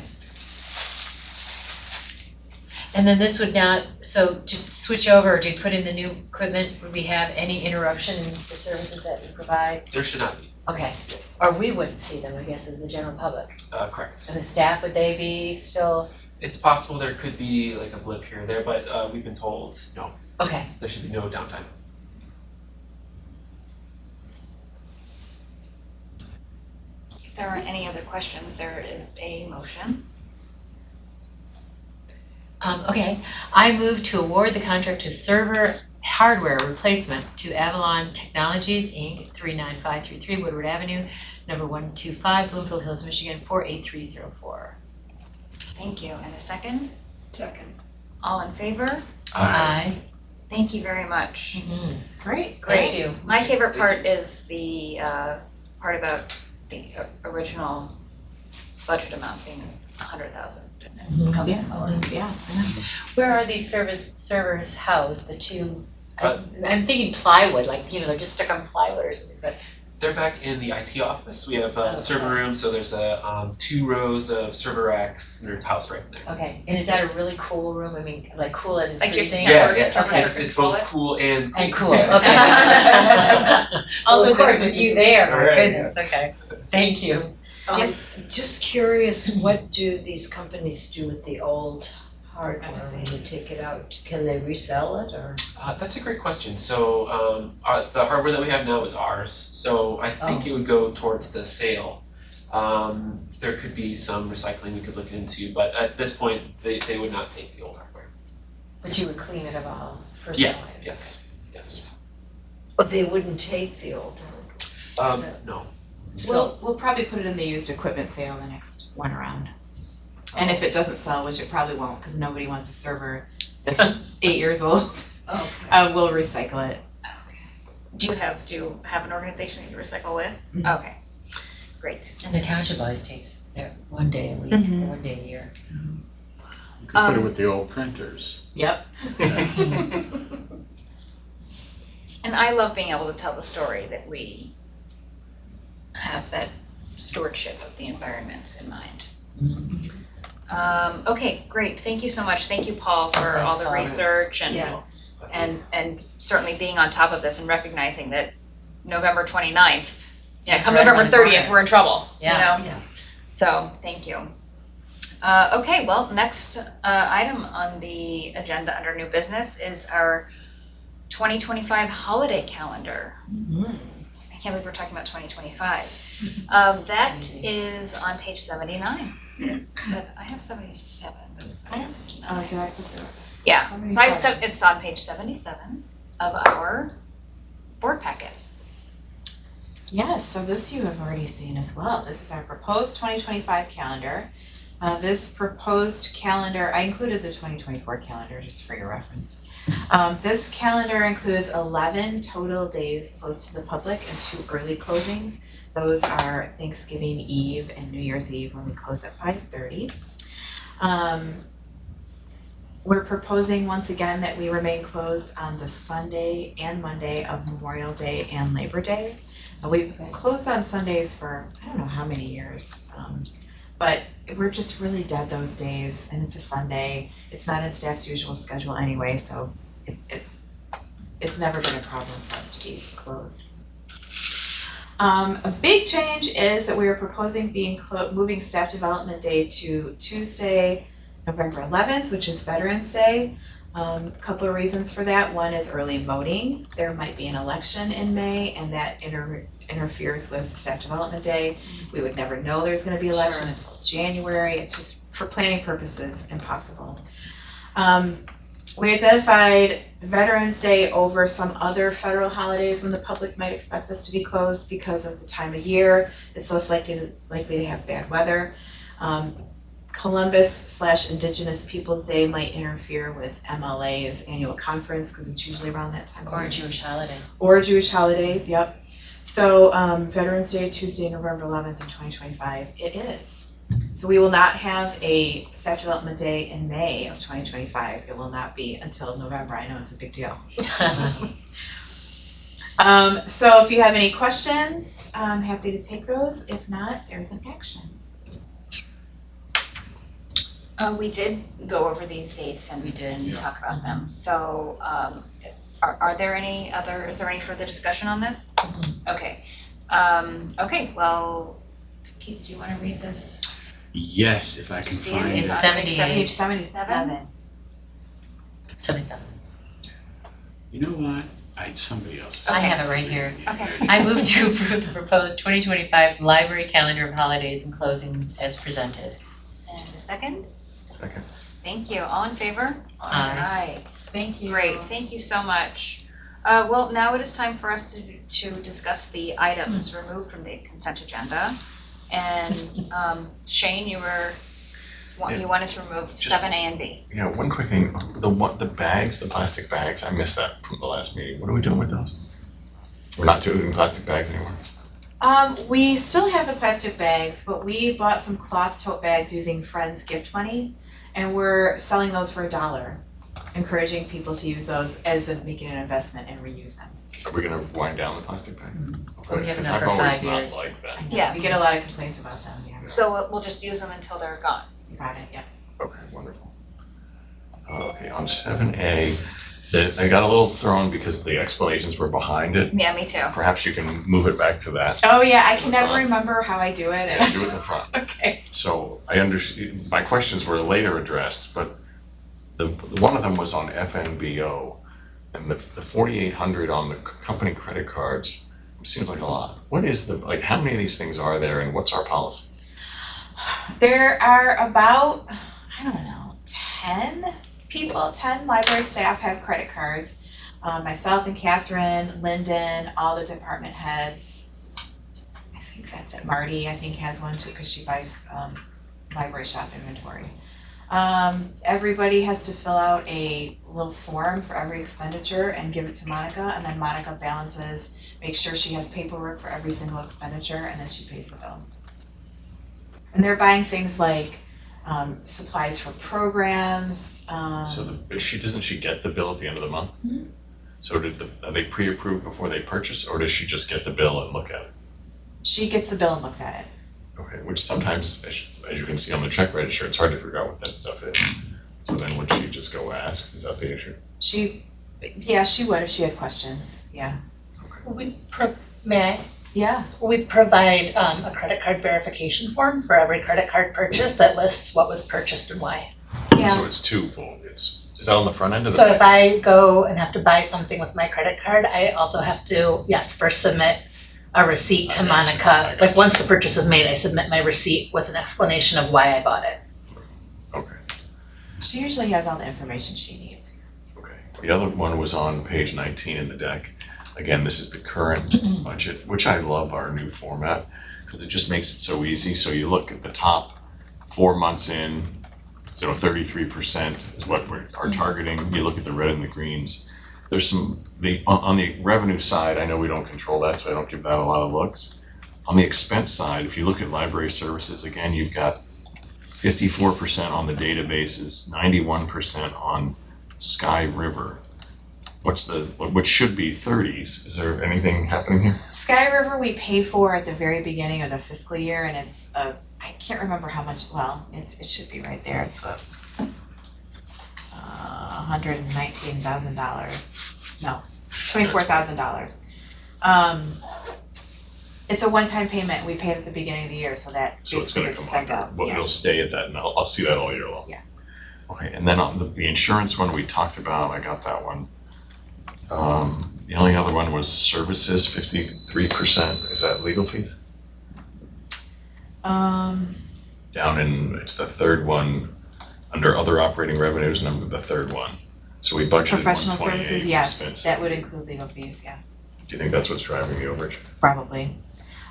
B: And then this would not, so to switch over, to put in the new equipment, would we have any interruption in the services that we provide?
H: There should not be,
B: Okay, or we wouldn't see them, I guess, as the general public.
H: correct.
B: And the staff, would they be still,
H: It's possible there could be like a blip here or there, but we've been told, no,
B: okay.
H: there should be no downtime.
A: If there aren't any other questions, there is a motion.
B: Okay, I move to award the contract to server hardware replacement to Avalon Technologies, Inc., 39533 Woodward Avenue, number 125, Bloomfield Hills, Michigan, 48304.
A: Thank you. And a second?
F: Second.
A: All in favor?
B: Aye.
A: Thank you very much.
B: Mhm.
D: Great.
B: Thank you.
A: My favorite part is the part about the original budget amount being 100,000.
D: Yeah.
B: Where are these servers housed, the two?
H: Uh,
B: I'm thinking plywood, like, they're just stuck on plywood or something, but,
H: They're back in the IT office, we have
B: Okay.
H: a server room, so there's a 2 rows of server racks, and they're housed right in there.
B: okay. And is that a really cool room? I mean, like cool as in
A: Like your
B: freezing?
A: temper-
H: Yeah,
A: temperature
H: it's both
A: control it?
H: cool and
B: And cool,
H: Yeah.
B: okay.
D: All
B: Well,
D: the
B: of course,
D: different
B: with you there, my
H: Right.
B: goodness, okay. Thank you.
D: Yes.
F: Just curious, what do these companies do with the old hardware when you take it out? Can they resell it or?
H: That's a great question. So the hardware that we have now is ours. So I think it would go towards the sale. There could be some recycling we could look into, but at this point, they would not take the old hardware.
B: But you would clean it of all
H: Yeah,
B: personal items?
H: yes.
F: But they wouldn't take the old hardware?
H: No.
D: We'll probably put it in the used equipment sale the next one around. And if it doesn't sell, which it probably won't, because nobody wants a server that's 8 years old,
F: Okay.
D: we'll recycle it.
A: Do you have an organization that you recycle with?
D: Mhm.
A: Okay, great.
B: And the township always takes their 1 day a week,
D: Mhm.
B: 1 day a year.
C: You could put it with the old printers.
D: Yep.
A: And I love being able to tell the story that we have that stewardship of the environment in mind. Okay, great. Thank you so much. Thank you, Paul, for all
B: Thanks,
A: the
B: Paul.
A: research and
F: Yes.
A: and certainly being on top of this and recognizing that November 29th,
B: That's
A: come
B: right
A: November
B: around the
A: 30th,
B: corner.
A: we're in trouble, you
B: Yeah.
A: know?
F: Yeah.
A: So, thank you. Okay, well, next item on the agenda under new business is our 2025 holiday calendar. I can't believe we're talking about 2025. That
B: Amazing.
A: is on page 79. But I have 77, but it's
D: I have,
A: 79.
D: did I put the?
A: Yeah, so I have
D: 77.
A: it's on page 77 of our board packet.
D: Yes, so this you have already seen as well. This is our proposed 2025 calendar. This proposed calendar, I included the 2024 calendar just for your reference. This calendar includes 11 total days closed to the public and 2 early closings. Those are Thanksgiving Eve and New Year's Eve when we close at 5:30. We're proposing once again that we remain closed on the Sunday and Monday of Memorial Day and Labor Day. We've closed on Sundays for I don't know how many years, but we're just really dead those days, and it's a Sunday. It's not in staff's usual schedule anyway, so it's never been a problem for us to be closed. A big change is that we are proposing moving Staff Development Day to Tuesday, November 11th, which is Veterans Day. A couple of reasons for that. One is early voting. There might be an election in May, and that interferes with Staff Development Day. We would never know there's going to be election until January. It's just, for planning purposes, impossible. We identified Veterans Day over some other federal holidays when the public might expect us to be closed because of the time of year. It's less likely to have bad weather. Columbus/Indigenous Peoples Day might interfere with MLA's annual conference because it's usually around that time of
B: Or
D: year.
B: a Jewish holiday.
D: Or a Jewish holiday, yep. So Veterans Day, Tuesday, November 11th in 2025, it is. So we will not have a staff development day in May of 2025. It will not be until November. I know it's a big deal. So if you have any questions, I'm happy to take those. If not, there's an action.
A: We did go over these dates and
B: We did,
A: and
C: yeah.
A: talk about them. So, are there any other, is there any further discussion on this? Okay. Okay, well, Keith, do you wanna read this?
C: Yes, if I can
A: See it?
C: find
B: It's
C: it.
A: on
B: 78.
D: Page 77.
B: 77.
C: You know what? Somebody else.
B: I have it right here.
A: Okay.
B: I move to approve the proposed 2025 library calendar of holidays and closings as presented.
A: And a second?
E: Second.
A: Thank you. All in favor?
B: Aye.
D: Thank you.
A: Great, thank you so much. Well, now it is time for us to discuss the items removed from the consent agenda. And Shane, you wanted to remove
E: Just-
A: 7A and B.
E: Yeah, one quick thing, the bags, the plastic bags, I missed that from the last meeting. What are we doing with those? We're not doing plastic bags anymore?
D: We still have the plastic bags, but we bought some cloth tote bags using Friends gift money, and we're selling those for $1, encouraging people to use those as making an investment and reuse them.
E: Are we gonna wind down the plastic bags?
B: Well, we have
E: Because
B: enough
E: I've
B: for
E: always
B: 5
E: not
B: years.
E: liked that.
D: I know.
A: Yeah.
D: We get a lot of complaints about them, yeah.
A: So we'll just use them until they're gone.
D: You got it, yeah.
E: Okay, wonderful. Okay, on 7A, I got a little thrown because the explanations were behind it.
A: Yeah, me too.
E: Perhaps you can move it back to that.
D: Oh, yeah, I can
E: In the
D: never
E: front.
D: remember how I do it, and
E: Yeah,
D: I
E: do it in the front.
D: okay.
E: So I understand, my questions were later addressed, but one of them was on FNBO, and the 4,800 on the company credit cards seems like a lot. What is how many of these things are there, and what's our policy?
D: There are about, I don't know, 10 people, 10 library staff have credit cards. Myself and Catherine, Lyndon, all the department heads. I think that's it. Marty, I think, has one too, because she buys library shop inventory. Everybody has to fill out a little form for every expenditure and give it to Monica, and then Monica balances, makes sure she has paperwork for every single expenditure, and then she pays the bill. And they're buying things like supplies for programs.
E: Doesn't she get the bill at the end of the month?
D: Mhm.
E: So are they pre-approved before they purchase, or does she just get the bill and look at it?
D: She gets the bill and looks at it.
E: Okay, which sometimes, as you can see on the check register, it's hard to figure out what that stuff is. So then would she just go ask? Is that the issue?
D: She would if she had questions, yeah.
I: May I?
D: Yeah,
I: We provide a credit card verification form for every credit card purchase that lists what was purchased and why.
D: yeah.
E: So it's twofold. Is that on the front end of the
I: So
E: back?
I: if I go and have to buy something with my credit card, I also have to, first submit a receipt to
E: I got you. I
I: Monica.
E: got
I: Like,
E: you.
I: once the purchase is made, I submit my receipt with an explanation of why I bought it.
E: Okay.
D: She usually has all the information she needs.
E: Okay. The other one was on page 19 in the deck. Again, this is the current budget, which I love our new format because it just makes it so easy. So you look at the top 4 months in, 33% is what we're targeting. You look at the red and the greens. There's on the revenue side, I know we don't control that, so I don't give that a lot of looks. On the expense side, if you look at library services, again, you've got 54% on the databases, 91% on Sky River. Which should be 30s. Is there anything happening here?
D: Sky River we pay for at the very beginning of the fiscal year, and it's I can't remember how much, well, it should be right there, it's $119,000, no, $24,000. It's a one-time payment, we paid at the beginning of the year, so that
E: So it's
D: basically
E: gonna
D: gets
E: come
D: spent
E: under,
D: up,
E: well,
D: yeah.
E: it'll stay at that, and I'll see that all year long.
D: Yeah.
E: Okay, and then on the insurance one we talked about, I got that one. The only other one was services, 53%, is that legal fees? It's the third one, under other operating revenues, the third one. So we budgeted 128.
D: Professional services, yes,
E: expense.
D: that would include legal fees, yeah,
E: Do you think that's what's driving the overage?
D: probably.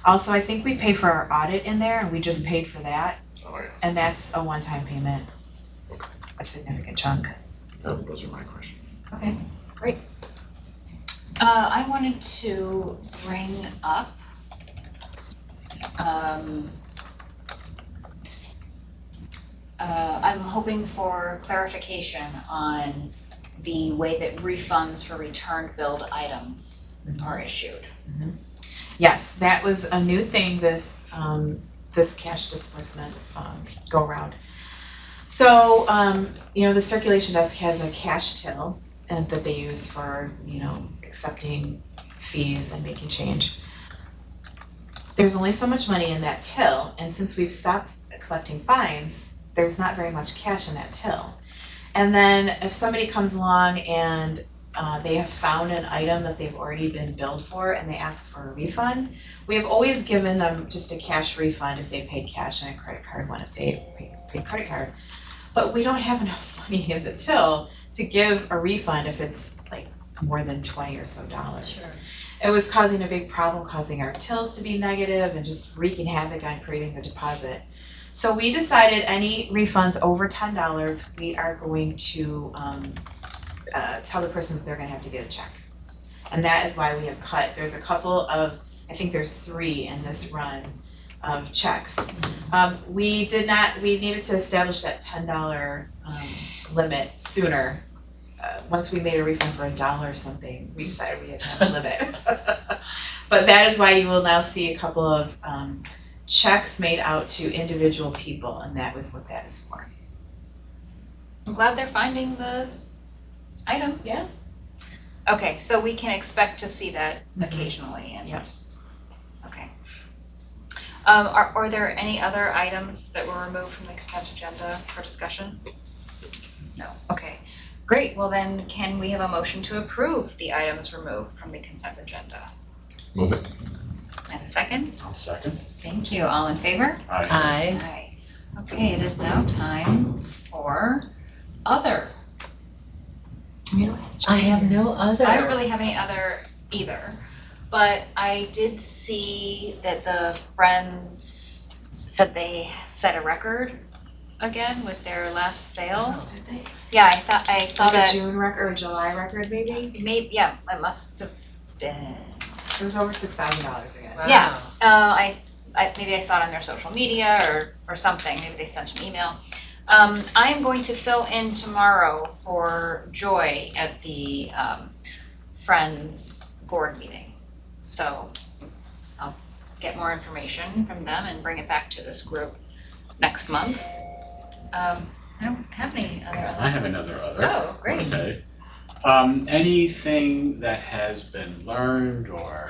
D: Also, I think we pay for our audit in there, and we just paid for that,
E: Oh, yeah.
D: and that's a one-time payment,
E: Okay.
D: a significant chunk.
E: Those are my questions.
D: Okay, great.
A: I wanted to bring up I'm hoping for clarification on the way that refunds for returned billed items are issued.
D: Yes, that was a new thing this this cash disbursement go around. So the circulation desk has a cash till and that they use for, accepting fees and making change. There's only so much money in that till, and since we've stopped collecting fines, there's not very much cash in that till. And then if somebody comes along and they have found an item that they've already been billed for and they ask for a refund, we have always given them just a cash refund if they paid cash and a credit card one if they paid credit card. But we don't have enough money in the till to give a refund if it's like more than $20 or so.
B: Sure.
D: It was causing a big problem, causing our tills to be negative and just wreaking havoc on creating the deposit. So we decided any refunds over $10, we are going to tell the person that they're gonna have to get a check. And that is why we have cut, there's a couple of, I think there's 3 in this run of checks. We needed to establish that $10 limit sooner. Once we made a refund for $1 or something, we decided we had to have a limit. But that is why you will now see a couple of checks made out to individual people, and that was what that is for.
A: I'm glad they're finding the item.
D: Yeah.
A: Okay, so we can expect to see that occasionally and.
D: Yep.
A: Okay. Are there any other items that were removed from the consent agenda for discussion? No, okay. Great, well then, can we have a motion to approve the items removed from the consent agenda?
E: Move it.
A: And a second?
C: I'll second.
A: Thank you, all in favor?
C: Aye.
B: Aye.
A: Aye. Okay, it is now time for other.
B: I have no other.
A: I don't really have any other either, but I did see that the Friends said they set a record again with their last sale.
D: Did they?
A: Yeah, I saw
D: Like a
A: that,
D: June record or July record maybe?
A: yeah, it must have been.
D: It was over $6,000 again.
B: Wow.
A: Yeah. Maybe I saw it on their social media or something, maybe they sent an email. I am going to fill in tomorrow for Joy at the Friends board meeting. So I'll get more information from them and bring it back to this group next month. I don't have any other.
C: I have another other.
A: Oh, great.
C: Okay. Anything that has been learned or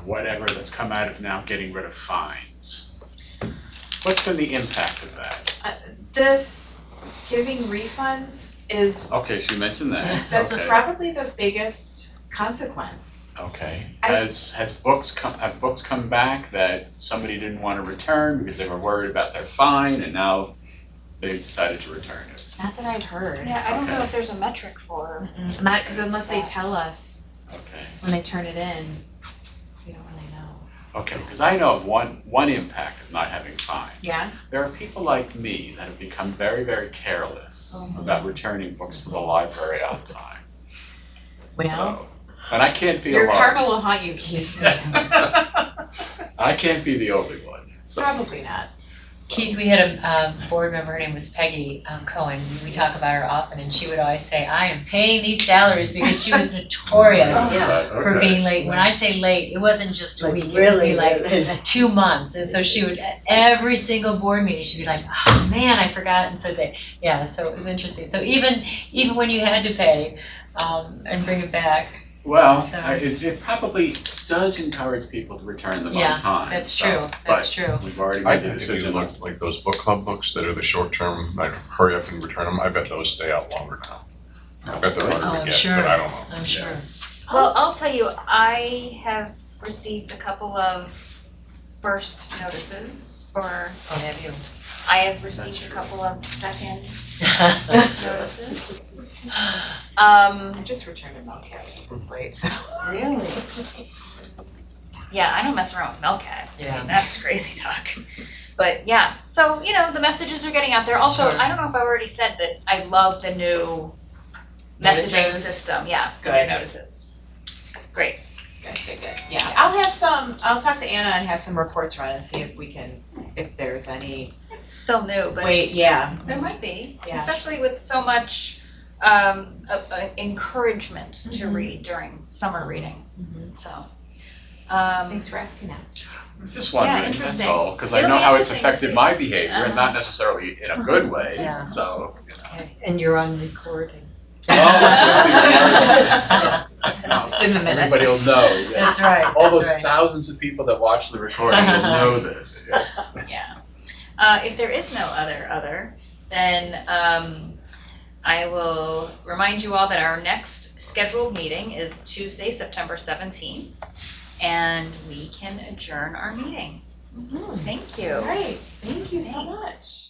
C: whatever that's come out of now getting rid of fines? What's been the impact of that?
D: This giving refunds is,
C: Okay, so you mentioned that.
D: that's
C: Okay.
D: probably the biggest consequence.
C: Okay.
D: I-
C: Have books come back that somebody didn't want to return because they were worried about their fine and now they decided to return it?
D: Not that I've heard.
A: Yeah, I don't know
C: Okay.
A: if there's a metric for.
D: Not, because unless they tell us
C: Okay.
D: when they turn it in, we don't really know.
C: Okay, because I know of one impact of not having fines.
D: Yeah?
C: There are people like me that have become very, very careless about returning books to the library on time.
D: Well,
C: So, and I can't be
D: your
C: alone.
D: karma will haunt you, Keith.
C: I can't be the only one. So,
D: Probably not.
B: Keith, we had a board member, her name was Peggy Cohen, we talk about her often, and she would always say, I am paying these salaries, because she was notorious for
C: okay.
B: being late. When I say late, it wasn't just a
F: Like
B: week, it would
F: really,
B: be like
F: really.
B: 2 months, and so she would, every single board meeting, she'd be like, oh man, I forgot, and so so it was interesting. So even when you had to pay, and bring it back,
C: Well,
B: So-
C: it probably does encourage people to return them
B: Yeah,
C: on time.
B: that's
C: so-
B: true, that's true.
C: But we've already
E: I
C: made the
E: think if you
C: decision.
E: look like those book club books that are the short term, like hurry up and return them, I bet those stay out longer now. I bet they're
B: Oh,
E: harder to
B: I'm
E: get,
B: sure.
E: but I don't know.
B: I'm sure.
A: Well, I'll tell you, I have received a couple of first notices for,
B: Oh, have you?
A: I have received a couple of second notices.
D: I just returned a Melcat this late, so.
A: Really? Yeah, I don't mess around with Melcat. I
B: Yeah.
A: mean, that's crazy talk. But yeah, so the messages are getting out there. Also,
B: Sure.
A: I don't know if I already said that I love the new messaging
D: Notices?
A: system. Yeah,
D: Good.
A: notices. Great.
D: Good. Yeah, I'll talk to Anna and have some reports run and see if we can, if there's any
A: it's still new, but
D: Wait, yeah,
A: there might be,
D: Yeah.
A: especially with so much encouragement to read during summer reading, so.
D: thanks for asking that.
C: I was just wondering, that's
A: interesting.
C: all, because I
A: It'll
C: know
A: be
C: how it's
A: interesting to
C: affected
A: see.
C: my behavior, and not necessarily in a good way,
F: Yeah.
C: so, you know.
F: Okay, and you're on recording.
I: It's in the minutes.
C: Everybody will know, yes.
B: That's right,
C: All
B: that's
C: those
B: right.
C: thousands of people that watch the recording will know this, yes.
A: Yeah. If there is no other, then I will remind you all that our next scheduled meeting is Tuesday, September 17th, and we can adjourn our meeting. Thank you.
D: All right, thank you so
A: Thanks.
D: much.